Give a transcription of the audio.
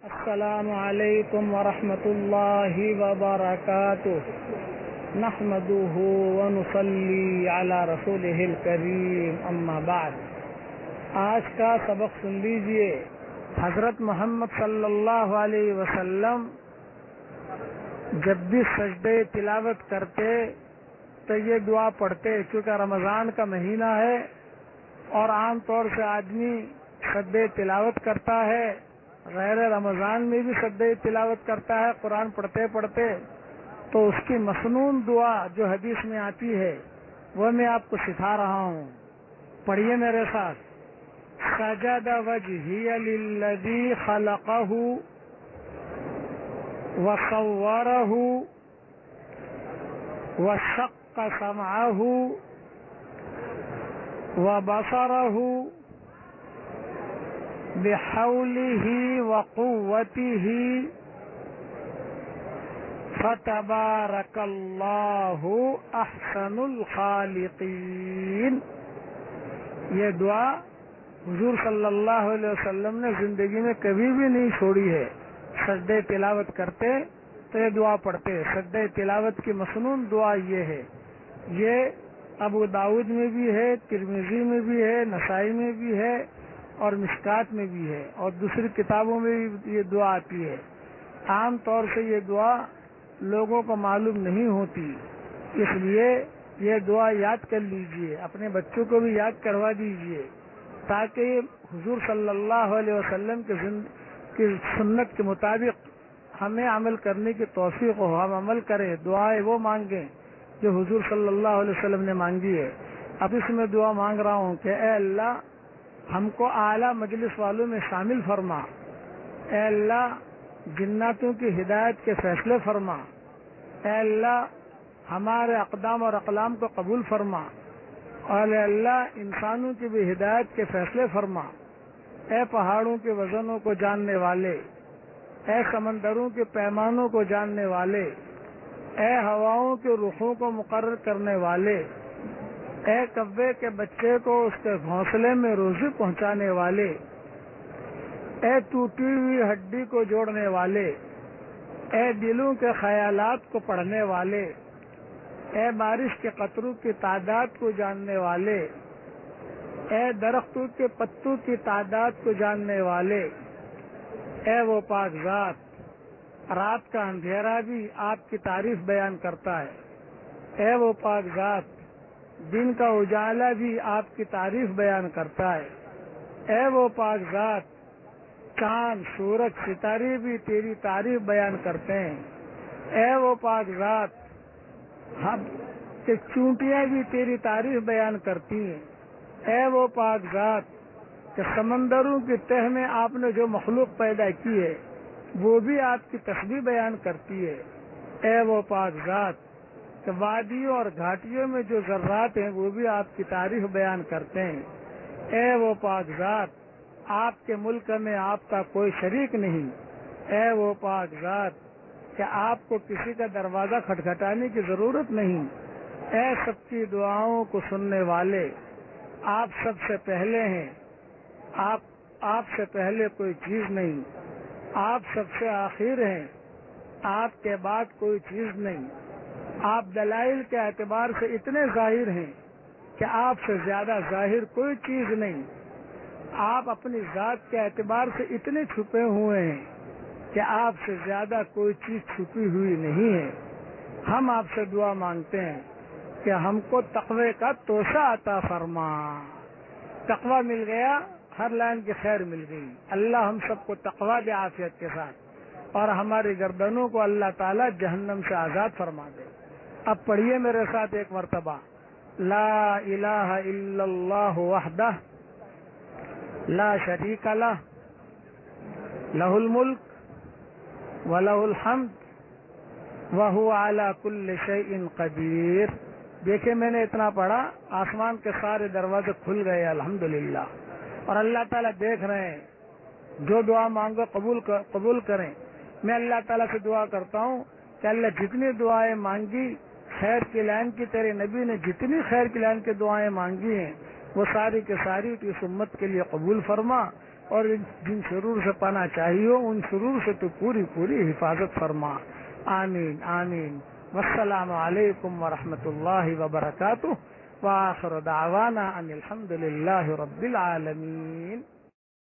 السلام علیکم ورحمۃ اللہ وبرکاتہ نحمده ونصلی علی رسولہ الکریم اما بعد۔ آج کا سبق سن لیجئے۔ حضرت محمد صلی اللہ علیہ وسلم جب بھی سجدے تلاوت کرتے تو یہ دعا پڑھتے، چونکہ رمضان کا مہینہ ہے اور عام طور سے آدمی سجدے تلاوت کرتا ہے، غیر رمضان میں بھی سجدے تلاوت کرتا ہے قرآن پڑھتے پڑھتے، تو اس کی مسنون دعا جو حدیث میں آتی ہے وہ میں آپ کو سکھا رہا ہوں، پڑھیے میرے ساتھ۔ سجد وجہی للذی خلقہ وصورہ وشق سمعہ وبصرہ بحولہ وقوتہ فتبارک اللہ احسن الخالقین۔ یہ دعا حضور صلی اللہ علیہ وسلم نے زندگی میں کبھی بھی نہیں چھوڑی ہے۔ سجدے تلاوت کرتے تو یہ دعا پڑھتے۔ سجدے تلاوت کی مسنون دعا یہ ہے۔ یہ ابو داؤد میں بھی ہے، ترمذی میں بھی ہے، نسائی میں بھی ہے اور مشکات میں بھی ہے، اور دوسری کتابوں میں بھی یہ دعا آتی ہے۔ عام طور سے یہ دعا لوگوں کو معلوم نہیں ہوتی، اس لیے یہ دعا یاد کر لیجئے، اپنے بچوں کو بھی یاد کروا دیجئے تاکہ حضور صلی اللہ علیہ وسلم کی سنت کے مطابق ہمیں عمل کرنے کی توفیق ہو، ہم عمل کریں، دعائیں وہ مانگیں جو حضور صلی اللہ علیہ وسلم نے مانگی ہے۔ اب اس میں دعا مانگ رہا ہوں کہ اے اللہ ہم کو اعلیٰ مجلس والوں میں شامل فرما، اے اللہ جناتوں کی ہدایت کے فیصلے فرما، اے اللہ ہمارے اقدام اور اقلام کو قبول فرما، اور اے اللہ انسانوں کی بھی ہدایت کے فیصلے فرما۔ اے پہاڑوں کے وزنوں کو جاننے والے، اے سمندروں کے پیمانوں کو جاننے والے، اے ہواؤں کے رخوں کو مقرر کرنے والے، اے کبے کے بچے کو اس کے گھونسلے میں روزی پہنچانے والے، اے ٹوٹی ہوئی ہڈی کو جوڑنے والے، اے دلوں کے خیالات کو پڑھنے والے، اے بارش کے قطروں کی تعداد کو جاننے والے، اے درختوں کے پتوں کی تعداد کو جاننے والے، اے وہ پاک ذات رات کا اندھیرا بھی آپ کی تعریف بیان کرتا ہے، اے وہ پاک ذات دن کا اجالا بھی آپ کی تعریف بیان کرتا ہے، اے وہ پاک ذات چاند سورج ستارے بھی تیری تعریف بیان کرتے ہیں، اے وہ پاک ذات ہم کہ چونٹیاں بھی تیری تعریف بیان کرتی ہیں، اے وہ پاک ذات کہ سمندروں کی تہ میں آپ نے جو مخلوق پیدا کی ہے وہ بھی آپ کی تسبیح بیان کرتی ہے، اے وہ پاک ذات کہ وادیوں اور گھاٹیوں میں جو ذرات ہیں وہ بھی آپ کی تعریف بیان کرتے ہیں، اے وہ پاک ذات آپ کے ملک میں آپ کا کوئی شریک نہیں، اے وہ پاک ذات کہ آپ کو کسی کا دروازہ کھٹکھٹانے کی ضرورت نہیں، اے سب کی دعاؤں کو سننے والے آپ سب سے پہلے ہیں، آپ سے پہلے کوئی چیز نہیں، آپ سب سے آخر ہیں، آپ کے بعد کوئی چیز نہیں، آپ دلائل کے اعتبار سے اتنے ظاہر ہیں کہ آپ سے زیادہ ظاہر کوئی چیز نہیں، آپ اپنی ذات کے اعتبار سے اتنے چھپے ہوئے ہیں کہ آپ سے زیادہ کوئی چیز چھپی ہوئی نہیں ہے۔ ہم آپ سے دعا مانگتے ہیں کہ ہم کو تقوی کا توشہ عطا فرما۔ تقوی مل گیا، ہر لائن کی خیر مل گئی۔ اللہ ہم سب کو تقوی دے عافیت کے ساتھ، اور ہماری گردنوں کو اللہ تعالی جہنم سے آزاد فرما دے۔ اب پڑھیے میرے ساتھ ایک مرتبہ، لا الہ الا اللہ وحدہ لا شریک لہ لہ الملک ولہ الحمد وہو علی کل شیء قدیر۔ دیکھیں میں نے اتنا پڑھا، آسمان کے سارے دروازے کھل گئے الحمدللہ، اور اللہ تعالیٰ دیکھ رہے ہیں، جو دعا مانگو قبول کریں۔ میں اللہ تعالیٰ سے دعا کرتا ہوں کہ اللہ جتنی دعائیں مانگی خیر کی لائن کی، تیرے نبی نے جتنی خیر کی لائن کی دعائیں مانگی ہیں وہ ساری کی ساری اس امت کے لیے قبول فرما، اور جن شرور سے پناہ چاہیے ان شرور سے تو پوری پوری حفاظت فرما. آمین آمین. والسلام علیکم ورحمۃ اللہ وبرکاتہ. وآخر دعوانا ان الحمد للہ رب العالمین.